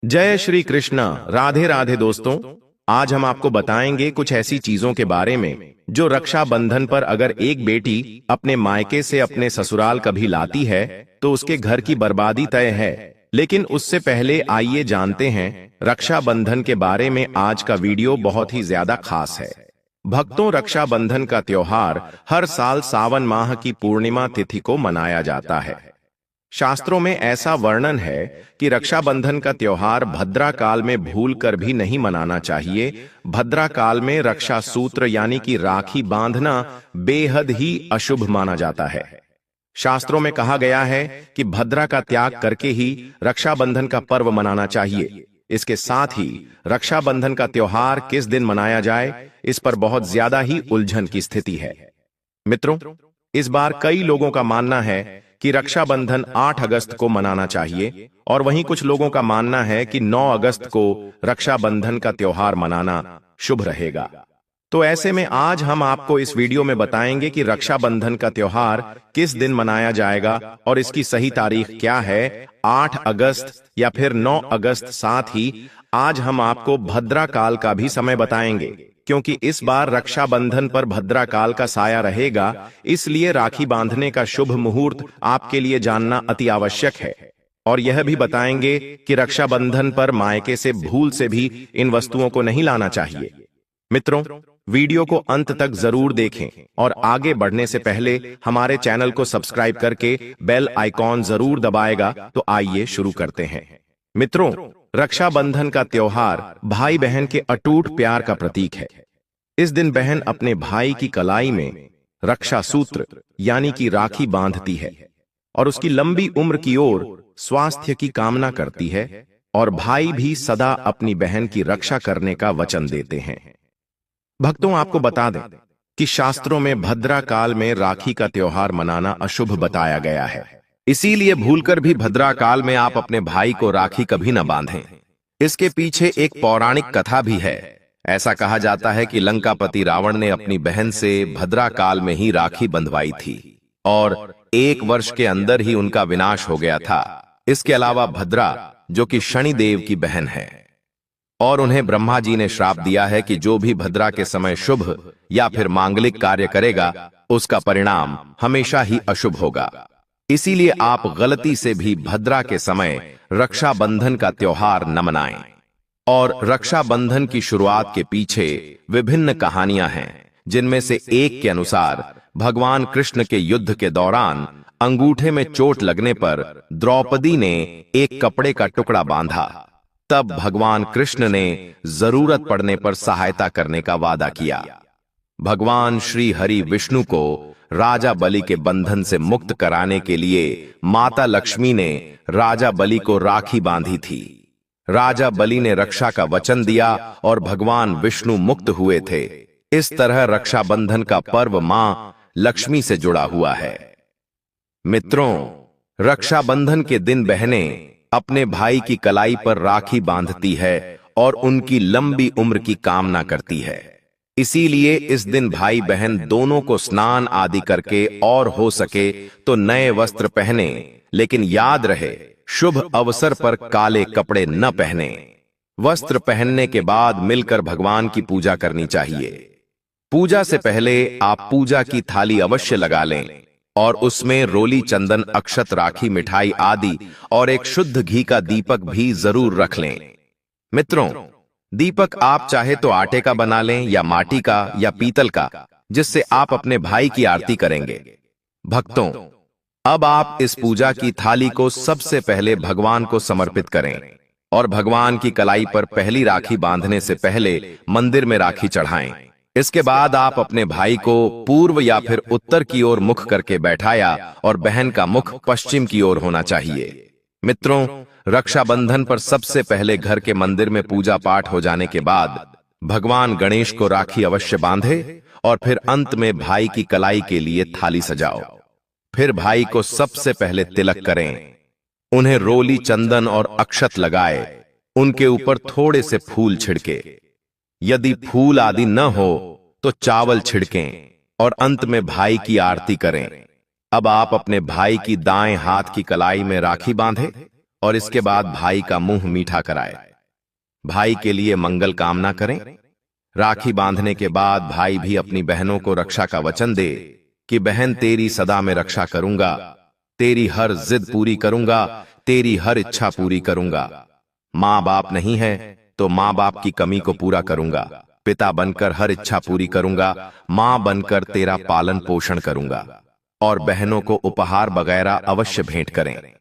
जय श्री कृष्ण। राधे राधे दोस्तों। आज हम आपको बताएंगे कुछ ऐसी चीजों के बारे में जो रक्षा बंधन पर अगर एक बेटी अपने मायके से अपने ससुराल कभी लाती है तो उसके घर की बर्बादी तय है। लेकिन उससे पहले आइए जानते हैं रक्षा बंधन के बारे में। आज का वीडियो बहुत ही ज्यादा खास है भक्तों। रक्षा बंधन का त्योहार हर साल सावन माह की पूर्णिमा तिथि को मनाया जाता है। शास्त्रों में ऐसा वर्णन है कि रक्षाबंधन का त्योहार भद्रा काल में भूल कर भी नहीं मनाना चाहिए। भद्रा काल में रक्षा सूत्र यानी कि राखी बांधना बेहद ही अशुभ माना जाता है। शास्त्रों में कहा गया है कि भद्रा का त्याग करके ही रक्षाबंधन का पर्व मनाना चाहिए। इसके साथ ही रक्षाबंधन का त्योहार किस दिन मनाया जाए, इस पर बहुत ज्यादा ही उलझन की स्थिति है। मित्रों, इस बार कई लोगों का मानना है कि रक्षाबंधन 8 अगस्त को मनाना चाहिए और वहीं कुछ लोगों का मानना है कि 9 अगस्त को रक्षाबंधन का त्योहार मनाना शुभ रहेगा। तो ऐसे में आज हम आपको इस वीडियो में बताएंगे कि रक्षाबंधन का त्योहार किस दिन मनाया जाएगा और इसकी सही तारीख क्या है, 8 अगस्त या फिर 9 अगस्त। साथ ही आज हम आपको भद्रा काल का भी समय बताएंगे, क्योंकि इस बार रक्षाबंधन पर भद्रा काल का साया रहेगा। इसलिए राखी बांधने का शुभ मुहूर्त आपके लिए जानना अति आवश्यक है। और यह भी बताएंगे कि रक्षाबंधन पर मायके से भूल से भी इन वस्तुओं को नहीं लाना चाहिए। मित्रों, वीडियो को अंत तक जरूर देखें और आगे बढ़ने से पहले हमारे चैनल को सब्सक्राइब करके बेल आइकॉन जरूर दबाएगा। तो आइए शुरू करते हैं। मित्रों, रक्षाबंधन का त्योहार भाई बहन के अटूट प्यार का प्रतीक है। इस दिन बहन अपने भाई की कलाई में रक्षा सूत्र यानी कि राखी बांधती है और उसकी लंबी उम्र की ओर स्वास्थ्य की कामना करती है। और भाई भी सदा अपनी बहन की रक्षा करने का वचन देते हैं। भक्तों, आपको बता दें कि शास्त्रों में भद्रा काल में राखी का त्योहार मनाना अशुभ बताया गया है। इसीलिए भूलकर भी भद्रा काल में आप अपने भाई को राखी कभी न बांधें। इसके पीछे एक पौराणिक कथा भी है। ऐसा कहा जाता है कि लंकापति रावण ने अपनी बहन से भद्रा काल में ही राखी बंधवाई थी और 1 वर्ष के अंदर ही उनका विनाश हो गया था। इसके अलावा भद्रा, जो कि शनि देव की बहन है, और उन्हें ब्रह्मा जी ने श्राप दिया है कि जो भी भद्रा के समय शुभ या फिर मांगलिक कार्य करेगा उसका परिणाम हमेशा ही अशुभ होगा। इसीलिए आप गलती से भी भद्रा के समय रक्षाबंधन का त्योहार न मनाएं। और रक्षाबंधन की शुरुआत के पीछे विभिन्न कहानियां हैं, जिनमें से एक के अनुसार भगवान कृष्ण के युद्ध के दौरान अंगूठे में चोट लगने पर द्रौपदी ने एक कपड़े का टुकड़ा बांधा। तब भगवान कृष्ण ने जरूरत पड़ने पर सहायता करने का वादा किया। भगवान श्री हरि विष्णु को राजा बलि के बंधन से मुक्त कराने के लिए माता लक्ष्मी ने राजा बलि को राखी बांधी थी। राजा बलि ने रक्षा का वचन दिया और भगवान विष्णु मुक्त हुए थे। इस तरह रक्षाबंधन का पर्व मां लक्ष्मी से जुड़ा हुआ है। मित्रों, रक्षाबंधन के दिन बहनें अपने भाई की कलाई पर राखी बांधती है और उनकी लंबी उम्र की कामना करती है। इसीलिए इस दिन भाई बहन दोनों को स्नान आदि करके और हो सके तो नए वस्त्र पहने, लेकिन याद रहे शुभ अवसर पर काले कपड़े न पहने। वस्त्र पहनने के बाद मिलकर भगवान की पूजा करनी चाहिए। पूजा से पहले आप पूजा की थाली अवश्य लगा लें और उसमें रोली, चंदन, अक्षत, राखी, मिठाई आदि और एक शुद्ध घी का दीपक भी जरूर रख लें। मित्रों, दीपक आप चाहे तो आटे का बना लें या माटी का या पीतल का, जिससे आप अपने भाई की आरती करेंगे। भक्तों, अब आप इस पूजा की थाली को सबसे पहले भगवान को समर्पित करें और भगवान की कलाई पर पहली राखी बांधने से पहले मंदिर में राखी चढ़ाएं। इसके बाद आप अपने भाई को पूर्व या फिर उत्तर की ओर मुख करके बैठाया और बहन का मुख पश्चिम की ओर होना चाहिए। मित्रों, रक्षाबंधन पर सबसे पहले घर के मंदिर में पूजा पाठ हो जाने के बाद भगवान गणेश को राखी अवश्य बांधे और फिर अंत में भाई की कलाई के लिए थाली सजाओ। फिर भाई को सबसे पहले तिलक करें, उन्हें रोली, चंदन और अक्षत लगाए, उनके ऊपर थोड़े से फूल छिड़के। यदि फूल आदि न हो तो चावल छिड़कें और अंत में भाई की आरती करें। अब आप अपने भाई की दाएं हाथ की कलाई में राखी बांधे और इसके बाद भाई का मुंह मीठा कराए। भाई के लिए मंगल कामना करें। राखी बांधने के बाद भाई भी अपनी बहनों को रक्षा का वचन दे कि बहन तेरी सदा में रक्षा करूंगा, तेरी हर जिद पूरी करूंगा, तेरी हर इच्छा पूरी करूंगा। माँ बाप नहीं है तो माँ बाप की कमी को पूरा करूंगा, पिता बनकर हर इच्छा पूरी करूंगा, माँ बनकर तेरा पालन पोषण करूंगा। और बहनों को उपहार वगैरह अवश्य भेंट करें।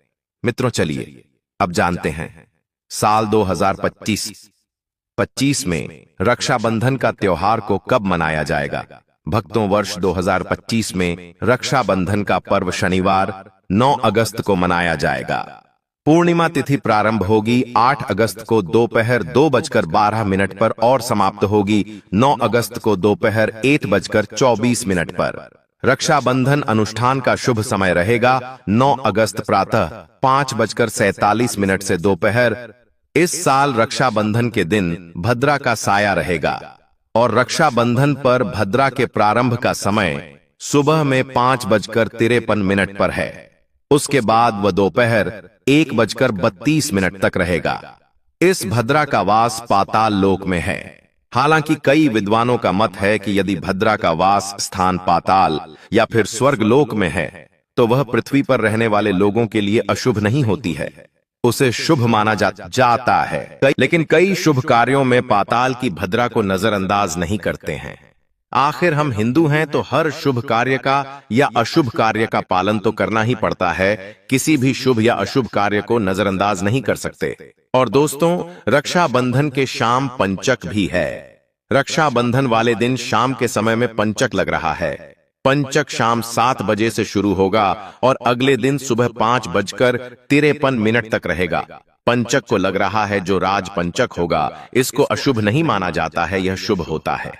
मित्रों चलिए अब जानते हैं साल 2025 में रक्षाबंधन का त्योहार को कब मनाया जाएगा। भक्तों, वर्ष 2025 में रक्षाबंधन का पर्व शनिवार 9 अगस्त को मनाया जाएगा। पूर्णिमा तिथि प्रारंभ होगी 8 अगस्त को दोपहर 2:12 पर और समाप्त होगी 9 अगस्त को दोपहर 1:24 पर। रक्षाबंधन अनुष्ठान का शुभ समय रहेगा 9 अगस्त प्रातः 5:47 से दोपहर। इस साल रक्षाबंधन के दिन भद्रा का साया रहेगा और रक्षाबंधन पर भद्रा के प्रारंभ का समय सुबह में 5:53 पर है। उसके बाद वह दोपहर 1:32 तक रहेगा। इस भद्रा का वास पाताल लोक में है। हालांकि कई विद्वानों का मत है कि यदि भद्रा का वास स्थान पाताल या फिर स्वर्ग लोक में है तो वह पृथ्वी पर रहने वाले लोगों के लिए अशुभ नहीं होती है, उसे शुभ माना जाता है। लेकिन कई शुभ कार्यों में पाताल की भद्रा को नजरअंदाज नहीं करते हैं। आखिर हम हिंदू हैं तो हर शुभ कार्य का या अशुभ कार्य का पालन तो करना ही पड़ता है, किसी भी शुभ या अशुभ कार्य को नजरअंदाज नहीं कर सकते। और दोस्तों, रक्षाबंधन के शाम पंचक भी है। रक्षाबंधन वाले दिन शाम के समय में पंचक लग रहा है। पंचक शाम 7 बजे से शुरू होगा और अगले दिन सुबह 5:53 तक रहेगा। पंचक को लग रहा है जो राज पंचक होगा, इसको अशुभ नहीं माना जाता है, यह शुभ होता है।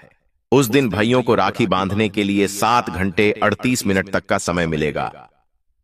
उस दिन भाइयों को राखी बांधने के लिए 7 घंटे 38 मिनट तक का समय मिलेगा।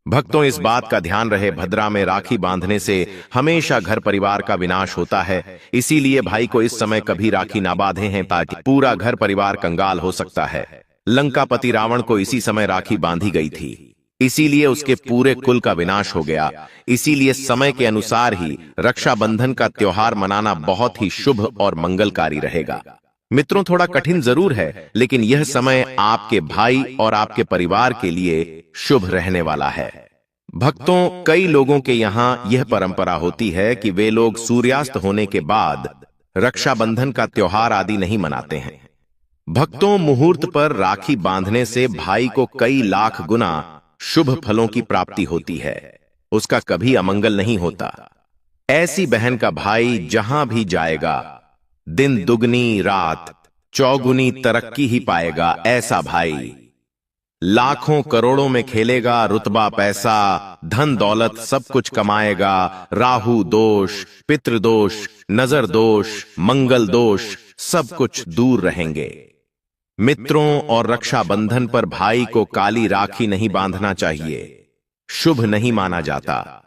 भक्तों, इस बात का ध्यान रहे, भद्रा में राखी बांधने से हमेशा घर परिवार का विनाश होता है। इसीलिए भाई को इस समय कभी राखी ना बांधे हैं ताकि पूरा घर परिवार कंगाल हो सकता है। लंकापति रावण को इसी समय राखी बांधी गई थी, इसीलिए उसके पूरे कुल का विनाश हो गया। इसीलिए समय के अनुसार ही रक्षाबंधन का त्योहार मनाना बहुत ही शुभ और मंगलकारी रहेगा। मित्रों, थोड़ा कठिन जरूर है, लेकिन यह समय आपके भाई और आपके परिवार के लिए शुभ रहने वाला है। भक्तों, कई लोगों के यहाँ यह परंपरा होती है कि वे लोग सूर्यास्त होने के बाद रक्षाबंधन का त्योहार आदि नहीं मनाते हैं। भक्तों, मुहूर्त पर राखी बांधने से भाई को कई लाख गुना शुभ फलों की प्राप्ति होती है, उसका कभी अमंगल नहीं होता। ऐसी बहन का भाई जहां भी जाएगा दिन दुगनी रात चौगुनी तरक्की ही पाएगा। ऐसा भाई लाखों करोड़ों में खेलेगा, रुतबा पैसा धन दौलत सब कुछ कमाएगा। राहु दोष, पितृदोष, नजर दोष, मंगल दोष सब कुछ दूर रहेंगे। मित्रों, और रक्षाबंधन पर भाई को काली राखी नहीं बांधना चाहिए, शुभ नहीं माना जाता।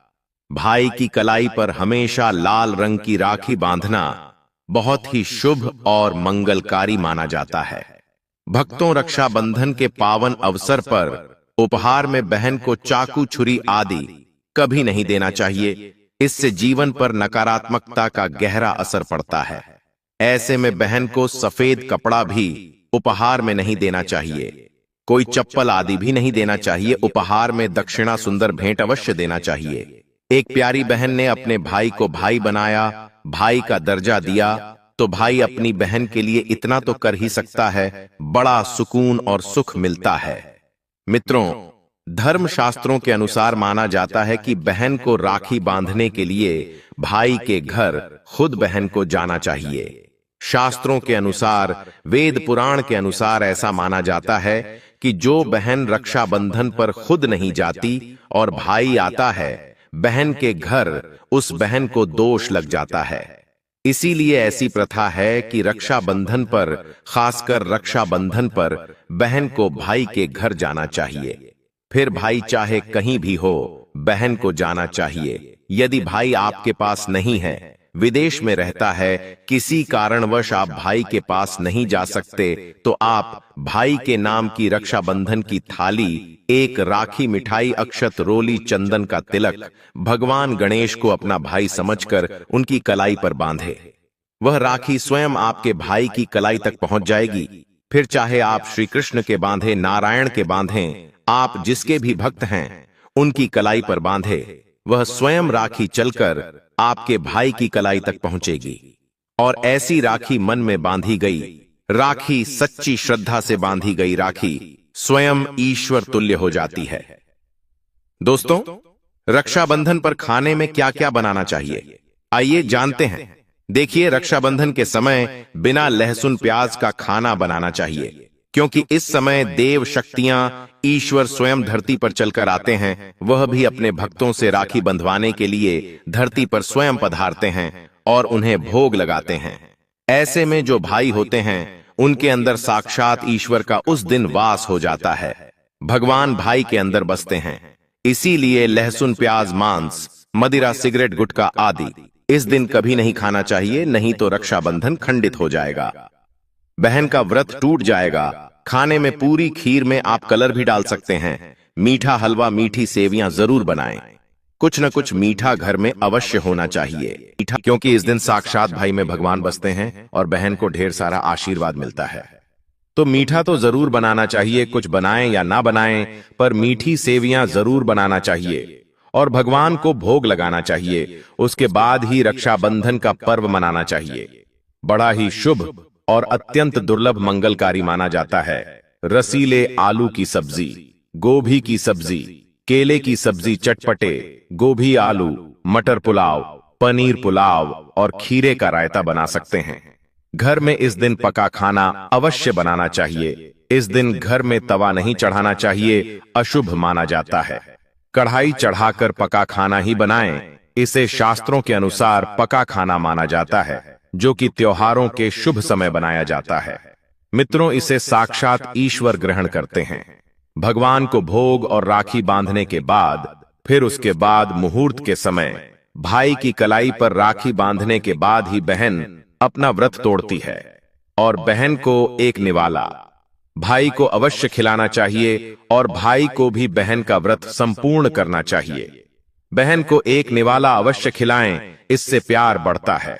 भाई की कलाई पर हमेशा लाल रंग की राखी बांधना बहुत ही शुभ और मंगलकारी माना जाता है। भक्तों, रक्षाबंधन के पावन अवसर पर उपहार में बहन को चाकू छुरी आदि कभी नहीं देना चाहिए, इससे जीवन पर नकारात्मकता का गहरा असर पड़ता है। ऐसे में बहन को सफेद कपड़ा भी उपहार में नहीं देना चाहिए, कोई चप्पल आदि भी नहीं देना चाहिए। उपहार में दक्षिणा सुंदर भेंट अवश्य देना चाहिए। एक प्यारी बहन ने अपने भाई को भाई बनाया, भाई का दर्जा दिया, तो भाई अपनी बहन के लिए इतना तो कर ही सकता है, बड़ा सुकून और सुख मिलता है। मित्रों, धर्म शास्त्रों के अनुसार माना जाता है कि बहन को राखी बांधने के लिए भाई के घर खुद बहन को जाना चाहिए। शास्त्रों के अनुसार, वेद पुराण के अनुसार ऐसा माना जाता है कि जो बहन रक्षाबंधन पर खुद नहीं जाती और भाई आता है बहन के घर, उस बहन को दोष लग जाता है। इसीलिए ऐसी प्रथा है कि रक्षाबंधन पर, खासकर रक्षाबंधन पर बहन को भाई के घर जाना चाहिए। फिर भाई चाहे कहीं भी हो, बहन को जाना चाहिए। यदि भाई आपके पास नहीं है विदेश में रहता है, किसी कारणवश आप भाई के पास नहीं जा सकते, तो आप भाई के नाम की रक्षाबंधन की थाली, एक राखी, मिठाई, अक्षत, रोली, चंदन का तिलक भगवान गणेश को अपना भाई समझकर उनकी कलाई पर बांधे। वह राखी स्वयं आपके भाई की कलाई तक पहुंच जाएगी। फिर चाहे आप श्री कृष्ण के बांधे, नारायण के बांधें, आप जिसके भी भक्त हैं उनकी कलाई पर बांधे, वह स्वयं राखी चलकर आपके भाई की कलाई तक पहुंचेगी। और ऐसी राखी मन में बांधी गई राखी, सच्ची श्रद्धा से बांधी गई राखी स्वयं ईश्वर तुल्य हो जाती है। दोस्तों, रक्षाबंधन पर खाने में क्या क्या बनाना चाहिए, आइए जानते हैं। देखिए, रक्षाबंधन के समय बिना लहसुन प्याज का खाना बनाना चाहिए, क्योंकि इस समय देव शक्तियां, ईश्वर स्वयं धरती पर चलकर आते हैं। वह भी अपने भक्तों से राखी बंधवाने के लिए धरती पर स्वयं पधारते हैं और उन्हें भोग लगाते हैं। ऐसे में जो भाई होते हैं उनके अंदर साक्षात ईश्वर का उस दिन वास हो जाता है। भगवान भाई के अंदर बसते हैं। इसीलिए लहसुन प्याज, मांस, मदिरा, सिगरेट, गुटखा आदि इस दिन कभी नहीं खाना चाहिए, नहीं तो रक्षाबंधन खंडित हो जाएगा, बहन का व्रत टूट जाएगा। खाने में पूरी खीर में आप कलर भी डाल सकते हैं। मीठा हलवा, मीठी सेवियां जरूर बनाएं। कुछ न कुछ मीठा घर में अवश्य होना चाहिए, मीठा, क्योंकि इस दिन साक्षात भाई में भगवान बसते हैं और बहन को ढेर सारा आशीर्वाद मिलता है। तो मीठा तो जरूर बनाना चाहिए, कुछ बनाएं या ना बनाएं, पर मीठी सेवियां जरूर बनाना चाहिए और भगवान को भोग लगाना चाहिए। उसके बाद ही रक्षाबंधन का पर्व मनाना चाहिए। बड़ा ही शुभ और अत्यंत दुर्लभ मंगलकारी माना जाता है। रसीले आलू की सब्जी, गोभी की सब्जी, केले की सब्जी, चटपटे गोभी आलू, मटर पुलाव, पनीर पुलाव और खीरे का रायता बना सकते हैं। घर में इस दिन पका खाना अवश्य बनाना चाहिए। इस दिन घर में तवा नहीं चढ़ाना चाहिए, अशुभ माना जाता है। कढ़ाई चढ़ाकर पका खाना ही बनाएं। इसे शास्त्रों के अनुसार पका खाना माना जाता है, जो कि त्योहारों के शुभ समय बनाया जाता है। मित्रों, इसे साक्षात ईश्वर ग्रहण करते हैं। भगवान को भोग और राखी बांधने के बाद, फिर उसके बाद मुहूर्त के समय भाई की कलाई पर राखी बांधने के बाद ही बहन अपना व्रत तोड़ती है और बहन को एक निवाला भाई को अवश्य खिलाना चाहिए और भाई को भी बहन का व्रत संपूर्ण करना चाहिए। बहन को एक निवाला अवश्य खिलाएं, इससे प्यार बढ़ता है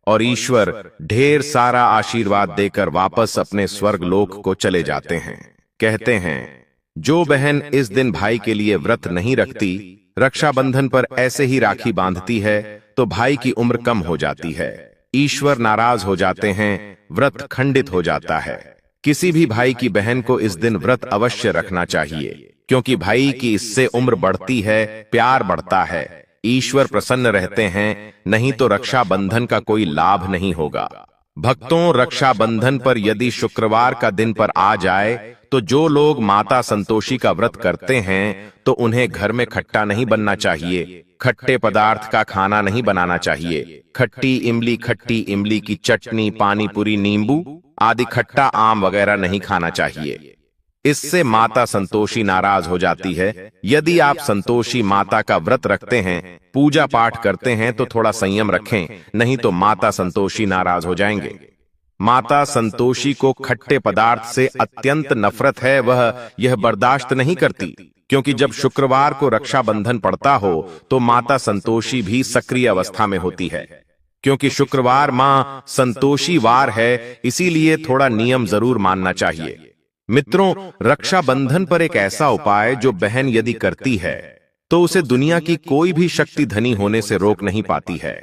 और ईश्वर ढेर सारा आशीर्वाद देकर वापस अपने स्वर्ग लोक को चले जाते हैं। कहते हैं, जो बहन इस दिन भाई के लिए व्रत नहीं रखती, रक्षाबंधन पर ऐसे ही राखी बांधती है, तो भाई की उम्र कम हो जाती है, ईश्वर नाराज हो जाते हैं, व्रत खंडित हो जाता है। किसी भी भाई की बहन को इस दिन व्रत अवश्य रखना चाहिए, क्योंकि भाई की इससे उम्र बढ़ती है, प्यार बढ़ता है, ईश्वर प्रसन्न रहते हैं, नहीं तो रक्षाबंधन का कोई लाभ नहीं होगा। भक्तों, रक्षाबंधन पर यदि शुक्रवार का दिन पर आ जाए, तो जो लोग माता संतोषी का व्रत करते हैं, तो उन्हें घर में खट्टा नहीं बनना चाहिए, खट्टे पदार्थ का खाना नहीं बनाना चाहिए। खट्टी इमली की चटनी, पानी पूरी, नींबू आदि खट्टा आम वगैरह नहीं खाना चाहिए। इससे माता संतोषी नाराज हो जाती है। यदि आप संतोषी माता का व्रत रखते हैं, पूजा पाठ करते हैं, तो थोड़ा संयम रखें, नहीं तो माता संतोषी नाराज हो जाएंगे। माता संतोषी को खट्टे पदार्थ से अत्यंत नफरत है, वह यह बर्दाश्त नहीं करती, क्योंकि जब शुक्रवार को रक्षाबंधन पड़ता हो तो माता संतोषी भी सक्रिय अवस्था में होती है। क्योंकि शुक्रवार मां संतोषी वार है, इसीलिए थोड़ा नियम जरूर मानना चाहिए। मित्रों, रक्षाबंधन पर एक ऐसा उपाय जो बहन यदि करती है, तो उसे दुनिया की कोई भी शक्ति धनी होने से रोक नहीं पाती है।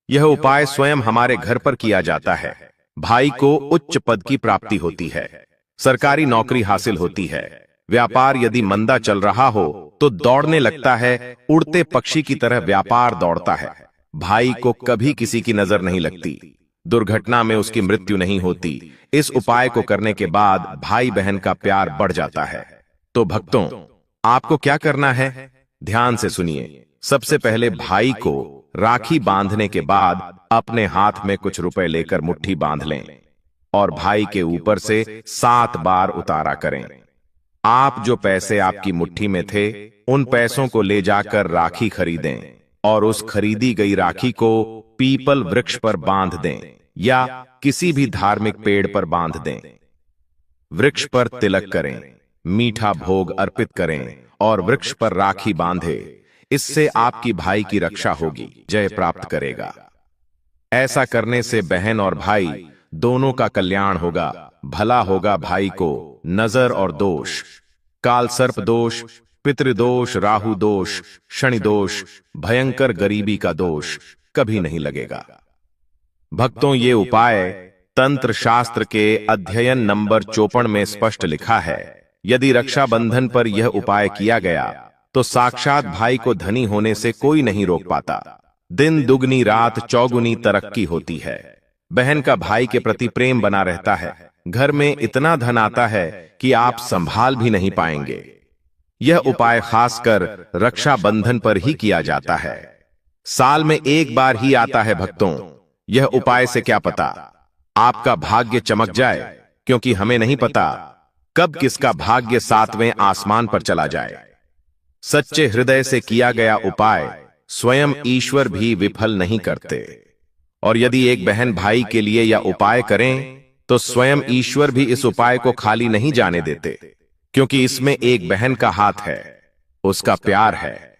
यह उपाय स्वयं हमारे घर पर किया जाता है। भाई को उच्च पद की प्राप्ति होती है, सरकारी नौकरी हासिल होती है, व्यापार यदि मंदा चल रहा हो तो दौड़ने लगता है, उड़ते पक्षी की तरह व्यापार दौड़ता है। भाई को कभी किसी की नजर नहीं लगती, दुर्घटना में उसकी मृत्यु नहीं होती। इस उपाय को करने के बाद भाई बहन का प्यार बढ़ जाता है। तो भक्तों, आपको क्या करना है, ध्यान से सुनिए। सबसे पहले भाई को राखी बांधने के बाद अपने हाथ में कुछ रुपए लेकर मुट्ठी बांध लें और भाई के ऊपर से 7 बार उतारा करें। आप जो पैसे आपकी मुट्ठी में थे, उन पैसों को ले जाकर राखी खरीदें और उस खरीदी गई राखी को पीपल वृक्ष पर बांध दें या किसी भी धार्मिक पेड़ पर बांध दें। वृक्ष पर तिलक करें, मीठा भोग अर्पित करें और वृक्ष पर राखी बांधे। इससे आपकी भाई की रक्षा होगी, जय प्राप्त करेगा। ऐसा करने से बहन और भाई दोनों का कल्याण होगा, भला होगा भाई को। नजर और दोष, काल सर्प दोष, पितृदोष, राहु दोष, शनि दोष, भयंकर गरीबी का दोष कभी नहीं लगेगा। भक्तों, ये उपाय तंत्र शास्त्र के अध्ययन नंबर 54 में स्पष्ट लिखा है। यदि रक्षाबंधन पर यह उपाय किया गया तो साक्षात भाई को धनी होने से कोई नहीं रोक पाता। दिन दुगनी रात चौगुनी तरक्की होती है। बहन का भाई के प्रति प्रेम बना रहता है। घर में इतना धन आता है कि आप संभाल भी नहीं पाएंगे। यह उपाय खासकर रक्षाबंधन पर ही किया जाता है। साल में एक बार ही आता है भक्तों। यह उपाय से क्या पता आपका भाग्य चमक जाए, क्योंकि हमें नहीं पता कब किसका भाग्य 7वें आसमान पर चला जाए। सच्चे हृदय से किया गया उपाय स्वयं ईश्वर भी विफल नहीं करते। और यदि एक बहन भाई के लिए यह उपाय करें तो स्वयं ईश्वर भी इस उपाय को खाली नहीं जाने देते, क्योंकि इसमें एक बहन का हाथ है, उसका प्यार है,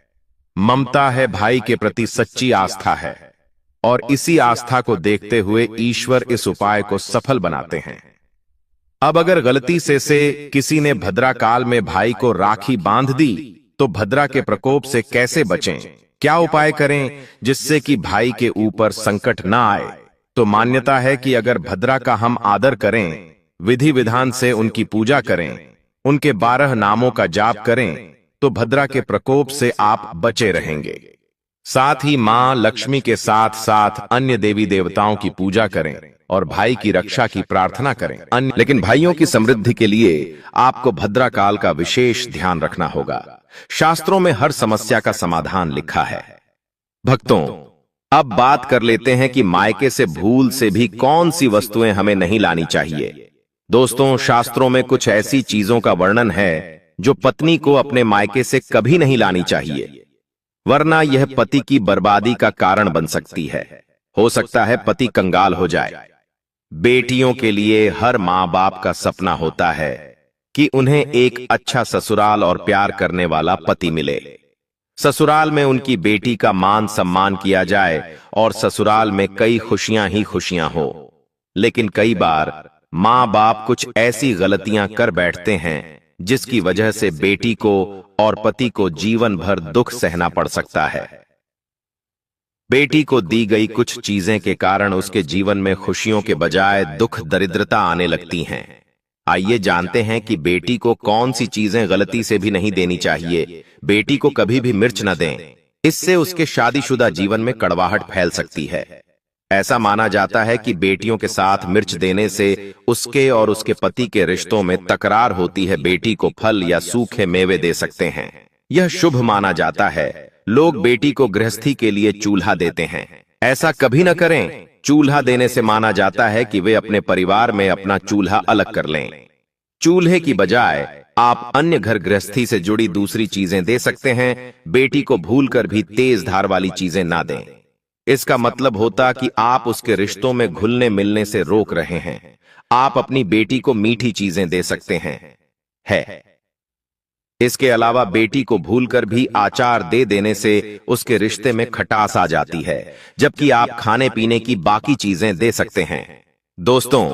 ममता है, भाई के प्रति सच्ची आस्था है। और इसी आस्था को देखते हुए ईश्वर इस उपाय को सफल बनाते हैं। अब अगर गलती से किसी ने भद्रा काल में भाई को राखी बांध दी तो भद्रा के प्रकोप से कैसे बचें? क्या उपाय करें जिससे कि भाई के ऊपर संकट ना आए? तो मान्यता है कि अगर भद्रा का हम आदर करें, विधि विधान से उनकी पूजा करें, उनके 12 नामों का जाप करें, तो भद्रा के प्रकोप से आप बचे रहेंगे। साथ ही मां लक्ष्मी के साथ साथ अन्य देवी देवताओं की पूजा करें और भाई की रक्षा की प्रार्थना करें। लेकिन भाइयों की समृद्धि के लिए आपको भद्रा काल का विशेष ध्यान रखना होगा। शास्त्रों में हर समस्या का समाधान लिखा है। भक्तों, अब बात कर लेते हैं कि मायके से भूल से भी कौन सी वस्तुएं हमें नहीं लानी चाहिए। दोस्तों, शास्त्रों में कुछ ऐसी चीजों का वर्णन है जो पत्नी को अपने मायके से कभी नहीं लानी चाहिए, वरना यह पति की बर्बादी का कारण बन सकती है। हो सकता है पति कंगाल हो जाए। बेटियों के लिए हर मां बाप का सपना होता है कि उन्हें एक अच्छा ससुराल और प्यार करने वाला पति मिले। ससुराल में उनकी बेटी का मान सम्मान किया जाए और ससुराल में कई खुशियां ही खुशियां हो। लेकिन कई बार मां बाप कुछ ऐसी गलतियां कर बैठते हैं जिसकी वजह से बेटी को और पति को जीवन भर दुख सहना पड़ सकता है। बेटी को दी गई कुछ चीजें के कारण उसके जीवन में खुशियों के बजाय दुख दरिद्रता आने लगती हैं। आइए जानते हैं कि बेटी को कौन सी चीजें गलती से भी नहीं देनी चाहिए। बेटी को कभी भी मिर्च न दें, इससे उसके शादीशुदा जीवन में कड़वाहट फैल सकती है। ऐसा माना जाता है कि बेटियों के साथ मिर्च देने से उसके और उसके पति के रिश्तों में तकरार होती है। बेटी को फल या सूखे मेवे दे सकते हैं, यह शुभ माना जाता है। लोग बेटी को गृहस्थी के लिए चूल्हा देते हैं, ऐसा कभी न करें। चूल्हा देने से माना जाता है कि वे अपने परिवार में अपना चूल्हा अलग कर लें। चूल्हे की बजाय आप अन्य घर गृहस्थी से जुड़ी दूसरी चीजें दे सकते हैं। बेटी को भूलकर भी तेज धार वाली चीजें ना दें। इसका मतलब होता कि आप उसके रिश्तों में घुलने मिलने से रोक रहे हैं। आप अपनी बेटी को मीठी चीजें दे सकते हैं। इसके अलावा बेटी को भूलकर भी आचार दे देने से उसके रिश्ते में खटास आ जाती है, जबकि आप खाने पीने की बाकी चीजें दे सकते हैं। दोस्तों,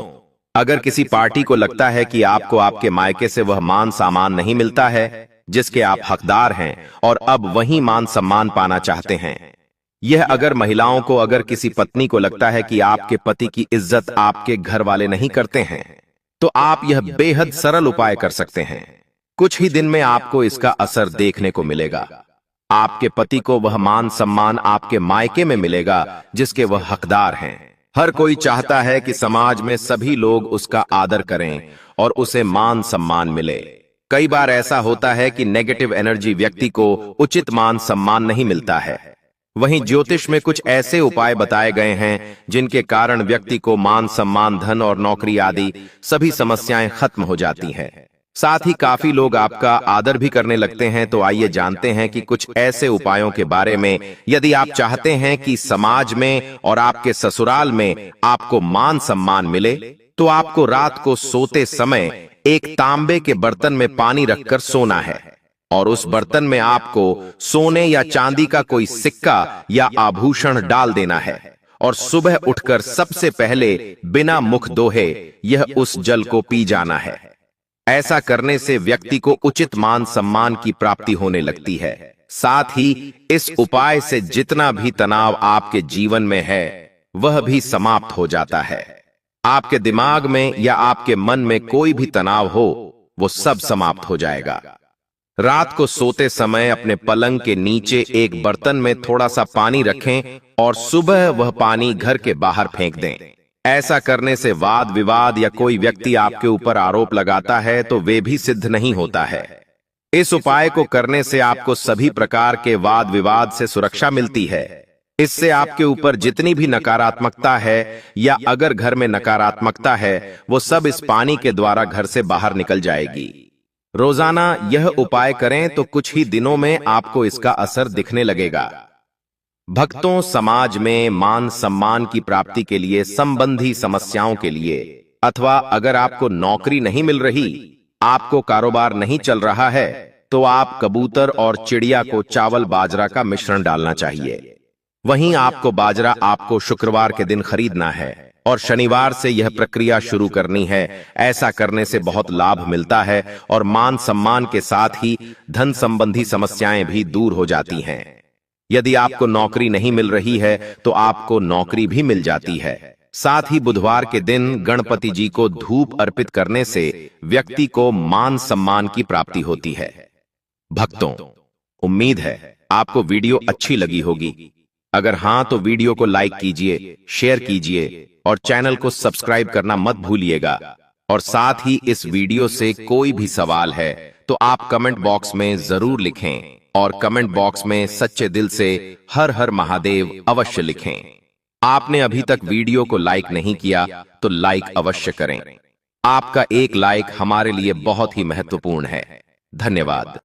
अगर किसी पार्टी को लगता है कि आपको आपके मायके से वह मान सम्मान नहीं मिलता है जिसके आप हकदार हैं और अब वही मान सम्मान पाना चाहते हैं, यह अगर महिलाओं को, अगर किसी पत्नी को लगता है कि आपके पति की इज्जत आपके घर वाले नहीं करते हैं, तो आप यह बेहद सरल उपाय कर सकते हैं। कुछ ही दिन में आपको इसका असर देखने को मिलेगा। आपके पति को वह मान सम्मान आपके मायके में मिलेगा जिसके वह हकदार हैं। हर कोई चाहता है कि समाज में सभी लोग उसका आदर करें और उसे मान सम्मान मिले। कई बार ऐसा होता है कि नेगेटिव एनर्जी व्यक्ति को उचित मान सम्मान नहीं मिलता है। वहीं ज्योतिष में कुछ ऐसे उपाय बताए गए हैं जिनके कारण व्यक्ति को मान सम्मान, धन और नौकरी आदि सभी समस्याएं खत्म हो जाती हैं। साथ ही काफी लोग आपका आदर भी करने लगते हैं। तो आइए जानते हैं कि कुछ ऐसे उपायों के बारे में, यदि आप चाहते हैं कि समाज में और आपके ससुराल में आपको मान सम्मान मिले, तो आपको रात को सोते समय एक तांबे के बर्तन में पानी रखकर सोना है और उस बर्तन में आपको सोने या चांदी का कोई सिक्का या आभूषण डाल देना है और सुबह उठकर सबसे पहले बिना मुख धोए यह उस जल को पी जाना है। ऐसा करने से व्यक्ति को उचित मान सम्मान की प्राप्ति होने लगती है। साथ ही इस उपाय से जितना भी तनाव आपके जीवन में है वह भी समाप्त हो जाता है। आपके दिमाग में या आपके मन में कोई भी तनाव हो वो सब समाप्त हो जाएगा। रात को सोते समय अपने पलंग के नीचे एक बर्तन में थोड़ा सा पानी रखें और सुबह वह पानी घर के बाहर फेंक दें। ऐसा करने से वाद विवाद या कोई व्यक्ति आपके ऊपर आरोप लगाता है तो वे भी सिद्ध नहीं होता है। इस उपाय को करने से आपको सभी प्रकार के वाद विवाद से सुरक्षा मिलती है। इससे आपके ऊपर जितनी भी नकारात्मकता है या अगर घर में नकारात्मकता है वो सब इस पानी के द्वारा घर से बाहर निकल जाएगी। रोजाना यह उपाय करें तो कुछ ही दिनों में आपको इसका असर दिखने लगेगा। भक्तों, समाज में मान सम्मान की प्राप्ति के लिए, संबंधी समस्याओं के लिए, अथवा अगर आपको नौकरी नहीं मिल रही, आपको कारोबार नहीं चल रहा है, तो आप कबूतर और चिड़िया को चावल बाजरा का मिश्रण डालना चाहिए। वहीं आपको बाजरा आपको शुक्रवार के दिन खरीदना है और शनिवार से यह प्रक्रिया शुरू करनी है। ऐसा करने से बहुत लाभ मिलता है और मान सम्मान के साथ ही धन संबंधी समस्याएं भी दूर हो जाती हैं। यदि आपको नौकरी नहीं मिल रही है तो आपको नौकरी भी मिल जाती है। साथ ही बुधवार के दिन गणपति जी को धूप अर्पित करने से व्यक्ति को मान सम्मान की प्राप्ति होती है। भक्तों, उम्मीद है आपको वीडियो अच्छी लगी होगी। अगर हां तो वीडियो को लाइक कीजिए, शेयर कीजिए और चैनल को सब्सक्राइब करना मत भूलिएगा। और साथ ही इस वीडियो से कोई भी सवाल है तो आप कमेंट बॉक्स में जरूर लिखें और कमेंट बॉक्स में सच्चे दिल से हर हर महादेव अवश्य लिखें। आपने अभी तक वीडियो को लाइक नहीं किया तो लाइक अवश्य करें। आपका एक लाइक हमारे लिए बहुत ही महत्वपूर्ण है। धन्यवाद।